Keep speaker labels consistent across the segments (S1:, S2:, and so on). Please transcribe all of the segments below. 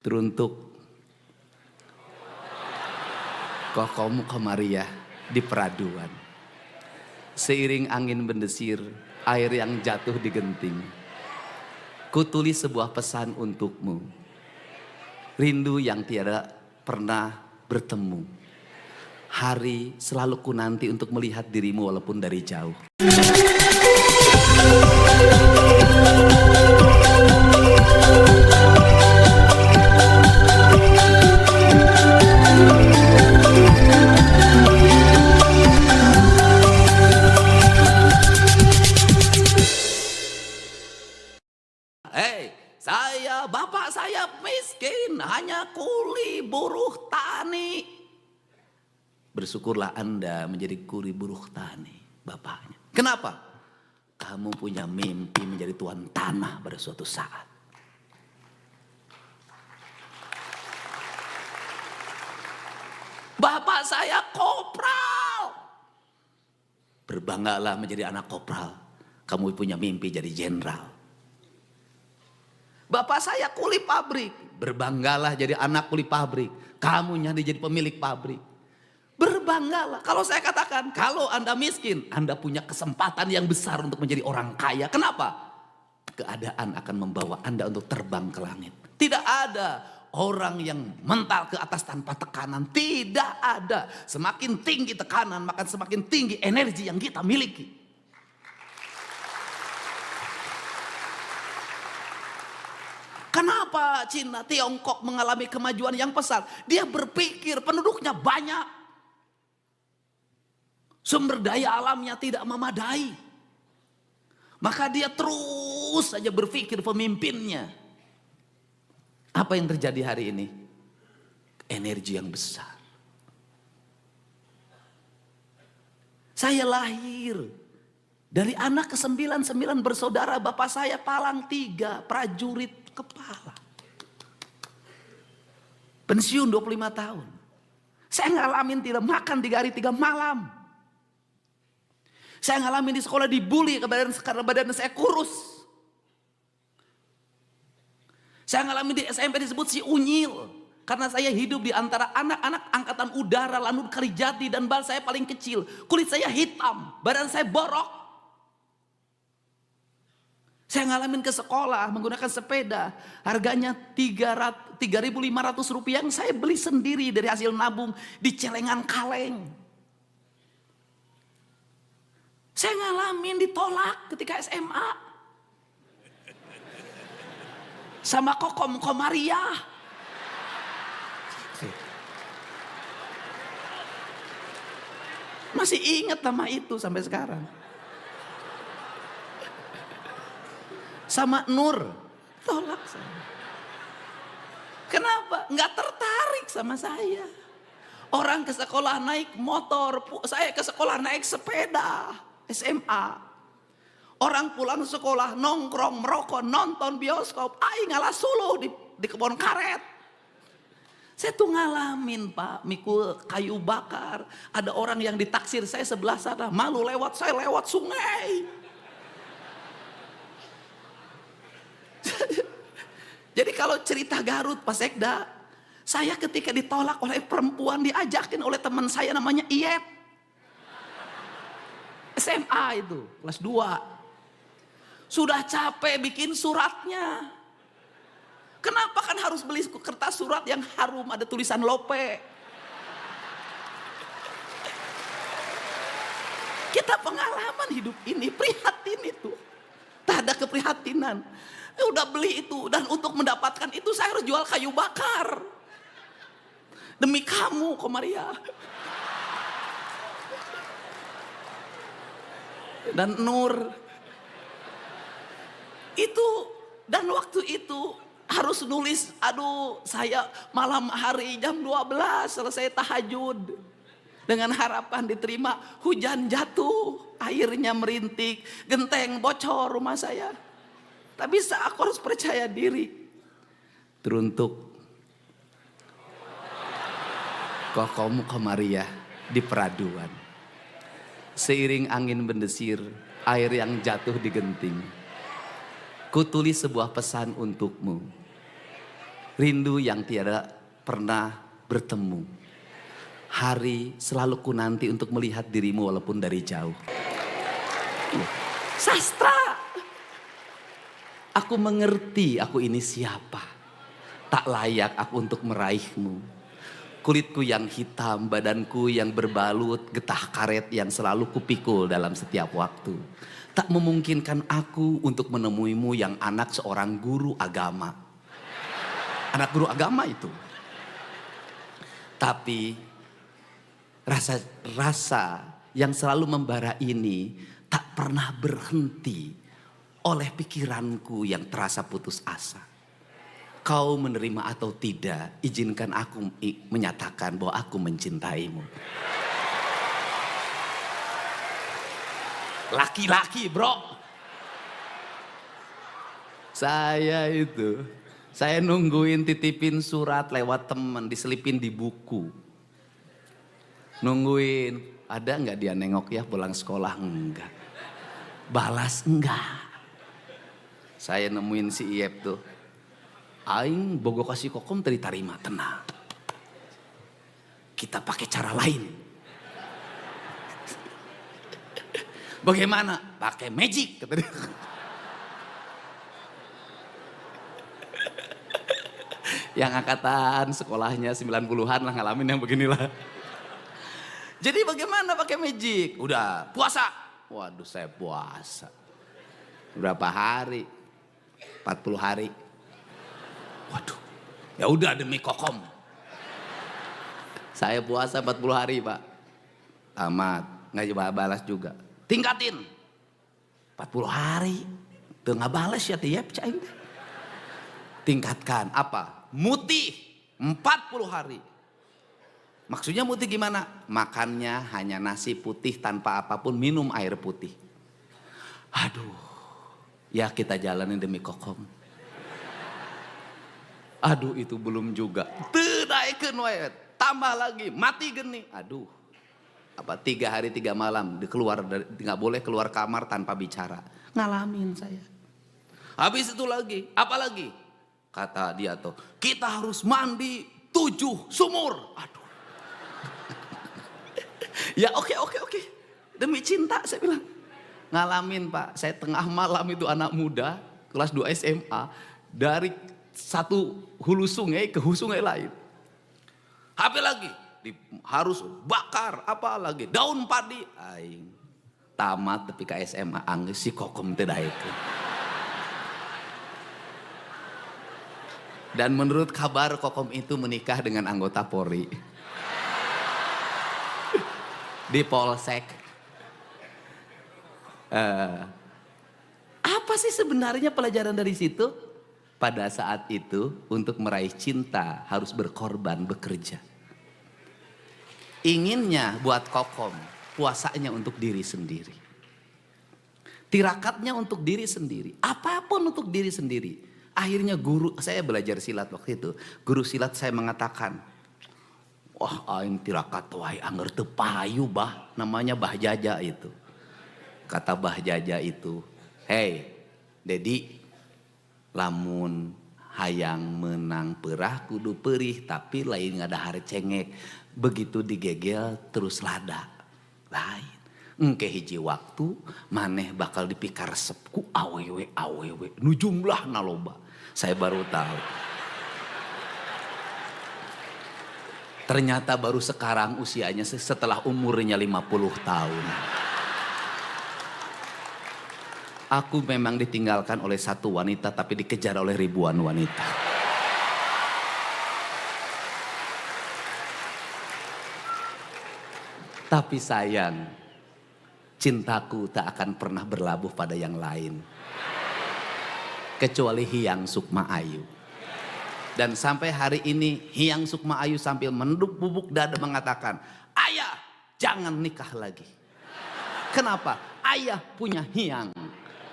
S1: Teruntuk kokomu komariah di peraduan, seiring angin mendesir, air yang jatuh di genting, kutulis sebuah pesan untukmu, rindu yang tiada pernah bertemu. Hari selalu ku nanti untuk melihat dirimu walaupun dari jauh. Bapak saya miskin, hanya kuli buruh tani. Bersyukurlah Anda menjadi kuli buruh tani, bapaknya. Kenapa? Kamu punya mimpi menjadi tuan tanah pada suatu saat. Bapak saya kopral. Berbanggalah menjadi anak kopral. Kamu punya mimpi jadi jenderal. Bapak saya kuli pabrik. Berbanggalah jadi anak kuli pabrik. Kamu jadi pemilik pabrik. Berbanggalah. Kalau saya katakan, kalau Anda miskin, Anda punya kesempatan yang besar untuk menjadi orang kaya. Kenapa? Keadaan akan membawa Anda untuk terbang ke langit. Tidak ada orang yang mental ke atas tanpa tekanan. Tidak ada. Semakin tinggi tekanan, maka semakin tinggi energi yang kita miliki. Kenapa Cina, Tiongkok mengalami kemajuan yang pesat? Dia berpikir penduduknya banyak. Sumber daya alamnya tidak memadai. Maka dia terus saja berpikir pemimpinnya. Apa yang terjadi hari ini? Energi yang besar. Saya lahir dari anak ke-9 bersaudara. Bapak saya palang 3, prajurit kepala. Pensiun 25 tahun. Saya ngalamin tidak makan 3 hari 3 malam. Saya ngalamin di sekolah dibully karena badan saya kurus. Saya ngalamin di SMP disebut si unyil. Karena saya hidup di antara anak-anak angkatan udara Lanut Kalijati dan bal saya paling kecil. Kulit saya hitam, badan saya borok. Saya ngalamin ke sekolah menggunakan sepeda. Harganya 3.500 rupiah yang saya beli sendiri dari hasil nabung di celengan kaleng. Saya ngalamin ditolak ketika SMA. Sama kokom komariah. Masih ingat nama itu sampai sekarang. Sama Nur, tolak saya. Kenapa? Nggak tertarik sama saya. Orang ke sekolah naik motor, saya ke sekolah naik sepeda, SMA. Orang pulang sekolah nongkrong, merokok, nonton bioskop, ngalah suluh di kebun karet. Saya tuh ngalamin Pak, mikul kayu bakar. Ada orang yang ditaksir saya sebelah sana, malu lewat, saya lewat sungai. Jadi kalau cerita Garut Pak Sekda, saya ketika ditolak oleh perempuan diajakin oleh teman saya namanya Iyet. SMA itu, kelas 2. Sudah capek bikin suratnya. Kenapa kan harus beli kertas surat yang harum ada tulisan Lope? Kita pengalaman hidup ini, prihatin itu. Tak ada keprihatinan. Udah beli itu dan untuk mendapatkan itu saya harus jual kayu bakar. Demi kamu, Komaria. Dan Nur. Itu dan waktu itu harus nulis, aduh saya malam hari jam 12 selesai tahajud. Dengan harapan diterima, hujan jatuh, airnya merintik, genteng bocor rumah saya. Tak bisa, aku harus percaya diri. Teruntuk kokomu komariah di peraduan, seiring angin mendesir, air yang jatuh di genting, kutulis sebuah pesan untukmu, Rindu yang tiada pernah bertemu. Hari selalu ku nanti untuk melihat dirimu walaupun dari jauh. Sastra. Aku mengerti aku ini siapa. Tak layak aku untuk meraihmu. Kulitku yang hitam, badanku yang berbalut, getah karet yang selalu kupikul dalam setiap waktu. Tak memungkinkan aku untuk menemuimu yang anak seorang guru agama. Anak guru agama itu. Tapi rasa yang selalu membara ini tak pernah berhenti oleh pikiranku yang terasa putus asa. Kau menerima atau tidak, izinkan aku menyatakan bahwa aku mencintaimu. Laki-laki bro. Saya nungguin titipin surat lewat teman, diselipin di buku. Nungguin, ada nggak dia nengok ya pulang sekolah? Enggak. Balas enggak. Saya nemuin si Iep tuh. Aing bogo kasih kokom tadi tarima, tenang. Kita pakai cara lain. Bagaimana? Pakai magic kata dia. Yang angkatan sekolahnya 90-an lah ngalamin yang beginilah. Jadi bagaimana pakai magic? Udah puasa. Waduh saya puasa. Berapa hari? 40 hari. Waduh, ya udah demi kokom. Saya puasa 40 hari pak. Tamat, nggak balas juga. Tingkatin. 40 hari. Tuh nggak balas ya tiap cain. Tingkatkan apa? Mutih 40 hari. Maksudnya mutih gimana? Makannya hanya nasi putih tanpa apapun, minum air putih. Aduh, ya kita jalanin demi kokom. Aduh itu belum juga. Naikkan wae, tambah lagi, mati geni. Aduh, apa 3 hari 3 malam nggak boleh keluar kamar tanpa bicara. Ngalamin saya. Habis itu lagi, apa lagi? Kata dia tuh, kita harus mandi 7 sumur. Aduh. Ya oke. Demi cinta saya bilang. Ngalamin pak, saya tengah malam itu anak muda, kelas 2 SMA. Dari satu hulu sungai ke hulu sungai lain. HP lagi harus bakar apa lagi daun padi. Aing tamat tapi ke SMA angge si kokom teh daekeun. Dan menurut kabar kokom itu menikah dengan anggota Polri. Di Polsek. Apa sih sebenarnya pelajaran dari situ? Pada saat itu untuk meraih cinta harus berkorban, bekerja. Inginnya buat kokom, puasanya untuk diri sendiri. Tirakatnya untuk diri sendiri, apapun untuk diri sendiri. Akhirnya saya belajar silat waktu itu. Guru silat saya mengatakan, wah aing tirakat wae anger teu payu bah, namanya Bah Jaja itu. Kata Bah Jaja itu, "Hey, Dedi, lamun hayang menang perah kudu perih tapi lain ngadahar cengek. Begitu digegel terus lada. Lain. Engke hiji waktu maneh bakal dipikar resep ku awewe nu jumlah naloba." Saya baru tahu. Ternyata baru sekarang usianya setelah umurnya 50 tahun. Aku memang ditinggalkan oleh satu wanita tapi dikejar oleh ribuan wanita. Tapi sayang, cintaku tak akan pernah berlabuh pada yang lain. Kecuali Hyang Sukma Ayu. Dan sampai hari ini Hyang Sukma Ayu sambil menduk bubuk dada mengatakan, "Ayah, jangan nikah lagi." Kenapa? Ayah punya Hyang.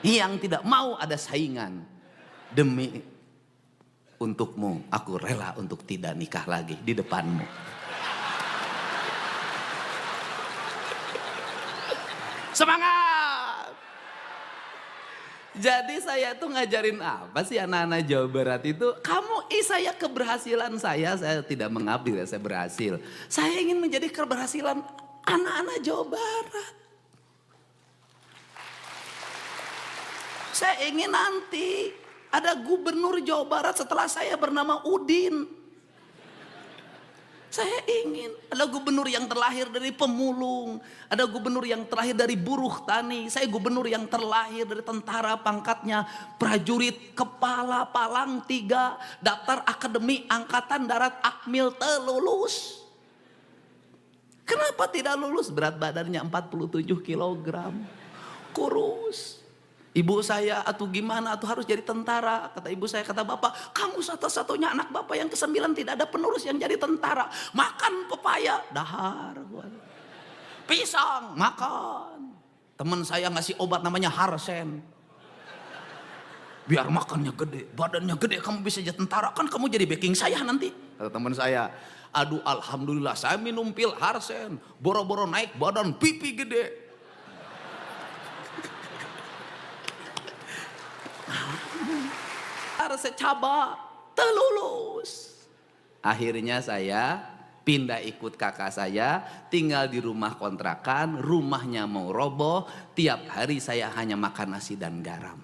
S1: Hyang tidak mau ada saingan. Demi untukmu, aku rela untuk tidak nikah lagi di depanmu. Semangat! Jadi saya tuh ngajarin apa sih anak-anak Jawa Barat itu? Saya keberhasilan saya tidak mengabdi, saya berhasil. Saya ingin menjadi keberhasilan anak-anak Jawa Barat. Saya ingin nanti ada gubernur Jawa Barat setelah saya bernama Udin. Saya ingin ada gubernur yang terlahir dari pemulung, ada gubernur yang terlahir dari buruh tani, saya gubernur yang terlahir dari tentara pangkatnya prajurit kepala palang 3, daftar akademi angkatan darat akmil lulus. Kenapa tidak lulus? Berat badannya 47 kilogram, kurus. Ibu saya atau gimana atau harus jadi tentara. Kata ibu saya, kata bapak, kamu satu-satunya anak bapak yang ke-9 tidak ada penerus yang jadi tentara. Makan pepaya, dahar. Pisang, makan. Teman saya ngasih obat namanya Harsen. Biar makannya gede, badannya gede, kamu bisa jadi tentara. Kan kamu jadi backing saya nanti. Kata teman saya, aduh alhamdulillah saya minum pil Harsen. Boro-boro naik badan, pipi gede. Secaba terlulus. Akhirnya saya pindah ikut kakak saya, tinggal di rumah kontrakan, rumahnya mau roboh, tiap hari saya hanya makan nasi dan garam.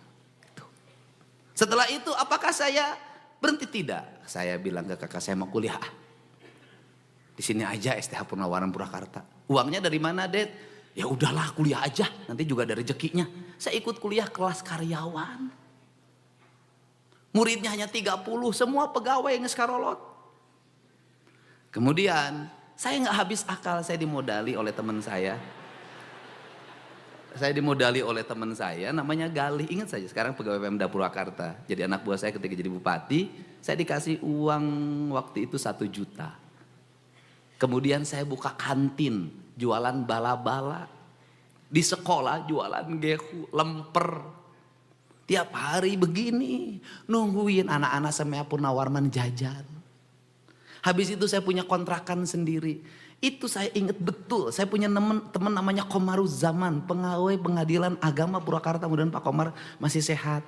S1: Setelah itu apakah saya berhenti? Tidak. Saya bilang ke kakak saya mau kuliah. Di sini aja STH Purnawarman Purwakarta. Uangnya dari mana, Ded? Ya udahlah kuliah aja, nanti juga ada rezekinya. Saya ikut kuliah kelas karyawan. Muridnya hanya 30, semua pegawai yang ngeskarolot. Kemudian saya nggak habis akal, saya dimodali oleh teman saya. Saya dimodali oleh teman saya namanya Galih. Ingat saja sekarang pegawai Pemda Purwakarta. Jadi anak buah saya ketika jadi bupati, saya dikasih uang waktu itu 1 juta. Kemudian saya buka kantin, jualan bala-bala. Di sekolah jualan gehu, lemper. Tiap hari begini, nungguin anak-anak SMA Purnawarman jajan. Habis itu saya punya kontrakan sendiri. Itu saya ingat betul, saya punya teman namanya Komaruzaman, pegawai pengadilan agama Purwakarta, mudah-mudahan Pak Komar masih sehat.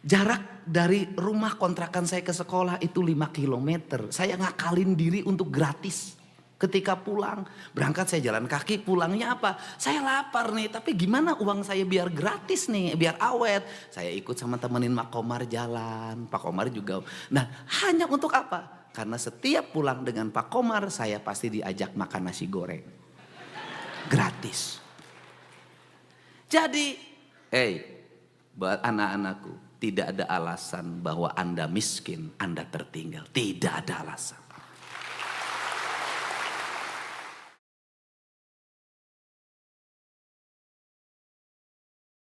S1: Jarak dari rumah kontrakan saya ke sekolah itu 5 kilometer. Saya ngakalin diri untuk gratis. Ketika pulang, berangkat saya jalan kaki, pulangnya apa? Saya lapar nih, tapi gimana uang saya biar gratis nih, biar awet. Saya ikut sama temenin Pak Komar jalan, Pak Komar juga. Nah, hanya untuk apa? Karena setiap pulang dengan Pak Komar, saya pasti diajak makan nasi goreng. Gratis. Jadi, buat anak-anakku, tidak ada alasan bahwa Anda miskin, Anda tertinggal. Tidak ada alasan.